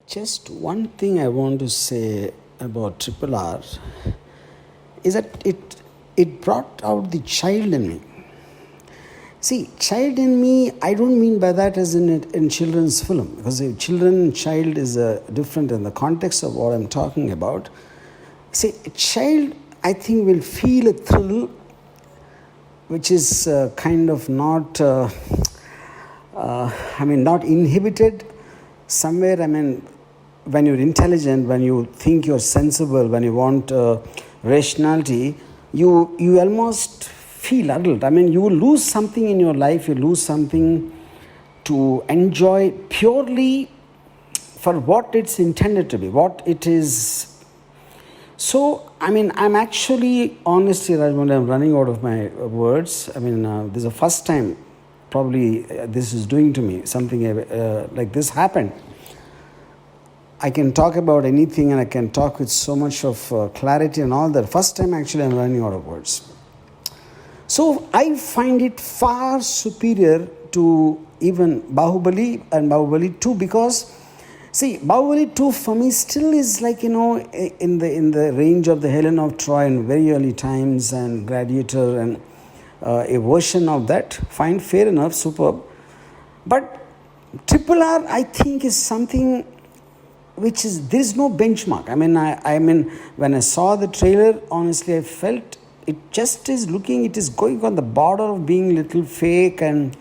Just one thing I want to say about Triple R is that it brought out the child in me. See, child in me, I don't mean by that as in children's film, because a children child is different in the context of what I'm talking about. See, a child, I think, will feel a thrill which is kind of not, not inhibited somewhere. When you're intelligent, when you think you're sensible, when you want rationality, you almost feel adult. You will lose something in your life, you lose something to enjoy purely for what it's intended to be, what it is. So, I'm actually, honestly, Rajamouli, I'm running out of my words. This is the first time probably this is doing to me, something like this happened. I can talk about anything and I can talk with so much of clarity and all that. First time actually I'm running out of words. So I find it far superior to even Bahubali and Bahubali 2, because see, Bahubali 2 for me still is like, in the range of the Helen of Troy in very early times and Gladiator and a version of that. Fine, fair enough, superb. But Triple R, I think, is something which is, there is no benchmark. When I saw the trailer, honestly, I felt it just is looking, it is going on the border of being little fake, and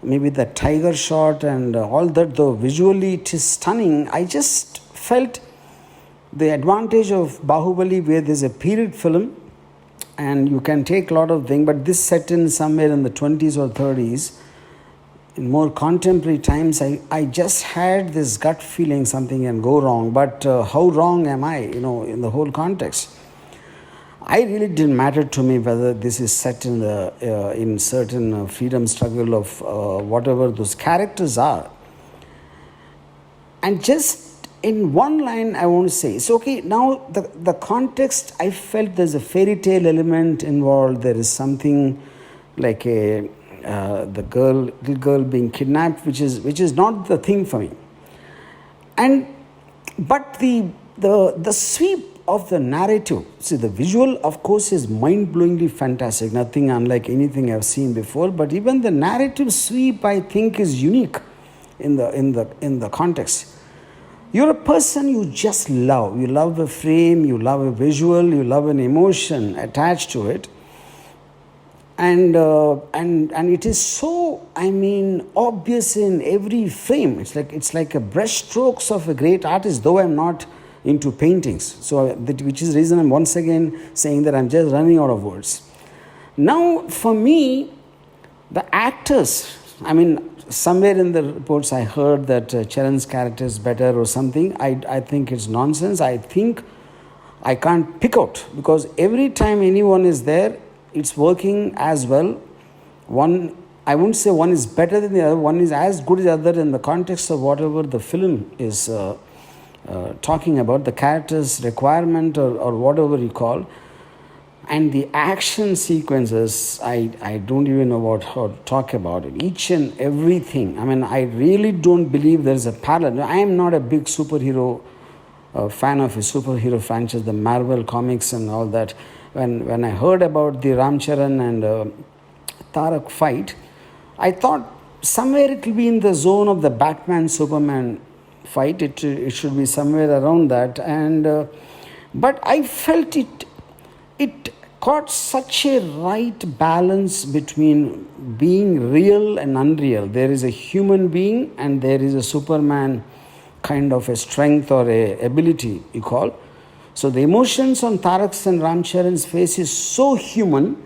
maybe the tiger shot and all that, though visually it is stunning. I just felt the advantage of Bahubali, where there's a period film and you can take a lot of things, but this set in somewhere in the 20s or 30s, in more contemporary times. I just had this gut feeling something can go wrong, but how wrong am I, in the whole context? I really didn't matter to me whether this is set in in certain freedom struggle of whatever those characters are. And just in one line, I want to say, it's okay, now the context, I felt there's a fairy tale element involved. There is something like the little girl being kidnapped, which is not the thing for me. But the sweep of the narrative, see, the visual, of course, is mind-blowingly fantastic, nothing unlike anything I've seen before. But even the narrative sweep, I think, is unique in the context. You're a person you just love. You love a frame, you love a visual, you love an emotion attached to it. And it is so, obvious in every frame. It's like a brush strokes of a great artist, though I'm not into paintings. So which is the reason I'm once again saying that I'm just running out of words. Now, for me, the actors, somewhere in the reports I heard that Charan's character is better or something. I think it's nonsense. I think I can't pick out, because every time anyone is there, it's working as well. I wouldn't say one is better than the other. One is as good as the other in the context of whatever the film is talking about, the character's requirement or whatever you call. And the action sequences, I don't even know how to talk about it. Each and everything. I really don't believe there's a parallel. I am not a big superhero fan of a superhero franchise, the Marvel comics and all that. When I heard about the Ram Charan and Tarak fight, I thought somewhere it will be in the zone of the Batman-Superman fight. It should be somewhere around that. But I felt it caught such a right balance between being real and unreal. There is a human being and there is a Superman kind of a strength or a ability, you call. So the emotions on Tarak's and Ram Charan's face is so human,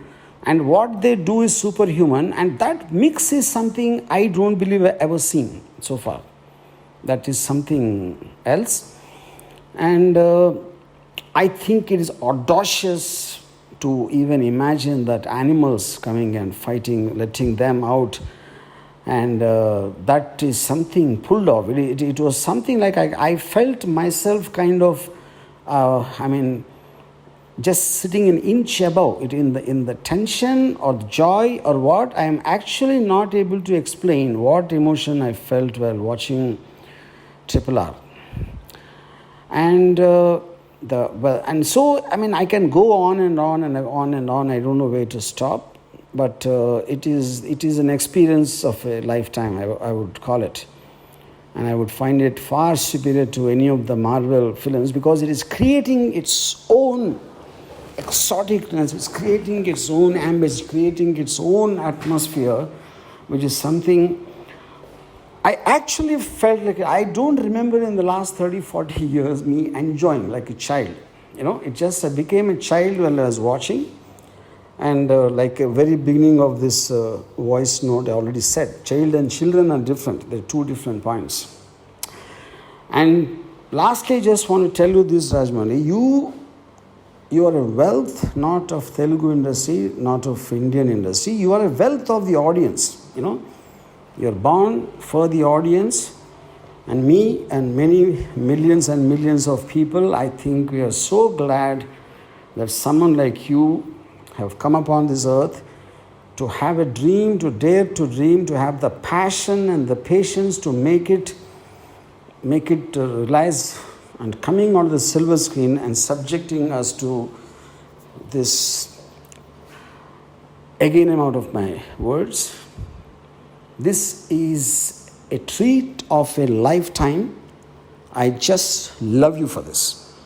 and what they do is superhuman, and that mix is something I don't believe I've ever seen so far. That is something else. And I think it is audacious to even imagine that animals coming and fighting, letting them out. And that is something pulled off. It was something like I felt myself kind of, just sitting an inch above it in the tension or the joy or what. I am actually not able to explain what emotion I felt while watching Triple R. And and so I mean I can go on and on and on and on. I don't know where to stop, but it is an experience of a lifetime. I would call it, and I would find it far superior to any of the Marvel films because it is creating its own exoticness. It's creating its own ambience, creating its own atmosphere, which is something I actually felt like I don't remember in the last 30, 40 years me enjoying like a child. It just became a child while I was watching. And like a very beginning of this voice note, I already said, child and children are different. They're two different points. And lastly, I just want to tell you this, Rajamouli, you are a wealth not of Telugu industry, not of Indian industry. You are a wealth of the audience, You're born for the audience, and me and many millions and millions of people. I think we are so glad that someone like you have come upon this earth to have a dream, to dare to dream, to have the passion and the patience to make it realize, and coming on the silver screen and subjecting us to this. Again, I'm out of my words. This is a treat of a lifetime. I just love you for this.